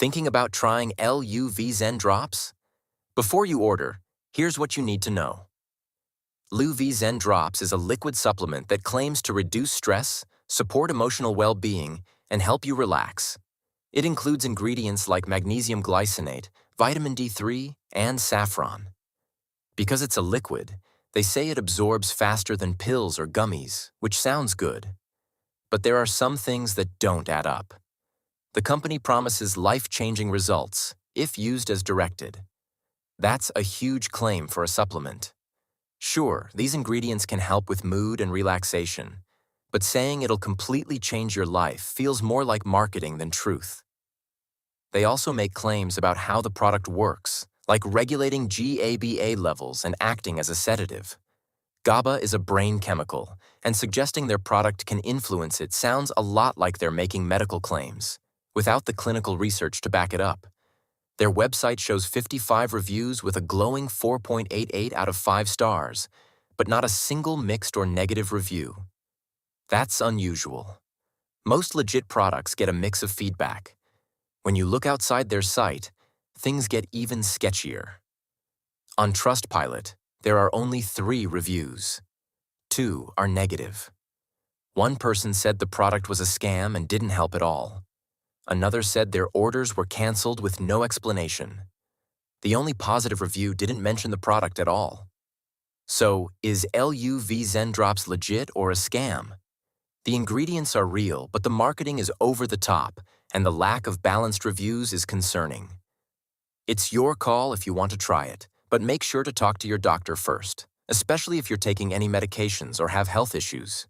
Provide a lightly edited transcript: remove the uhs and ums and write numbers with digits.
Thinking about trying LUV Zen Drops? Before you order, here's what you need to know. LUV Zen Drops is a liquid supplement that claims to reduce stress, support emotional well-being, and help you relax. It includes ingredients like magnesium glycinate, vitamin D3, and saffron. Because it's a liquid, they say it absorbs faster than pills or gummies, which sounds good. But there are some things that don't add up. The company promises life-changing results if used as directed. That's a huge claim for a supplement. Sure, these ingredients can help with mood and relaxation, but saying it'll completely change your life feels more like marketing than truth. They also make claims about how the product works, like regulating GABA levels and acting as a sedative. GABA is a brain chemical, and suggesting their product can influence it sounds a lot like they're making medical claims, without the clinical research to back it up. Their website shows 55 reviews with a glowing 4.88 out of 5 stars, but not a single mixed or negative review. That's unusual. Most legit products get a mix of feedback. When you look outside their site, things get even sketchier. On Trustpilot, there are only 3 reviews. 2 are negative. One person said the product was a scam and didn't help at all. Another said their orders were canceled with no explanation. The only positive review didn't mention the product at all. So, is LUV Zen Drops legit or a scam? The ingredients are real, but the marketing is over the top, and the lack of balanced reviews is concerning. It's your call if you want to try it, but make sure to talk to your doctor first, especially if you're taking any medications or have health issues.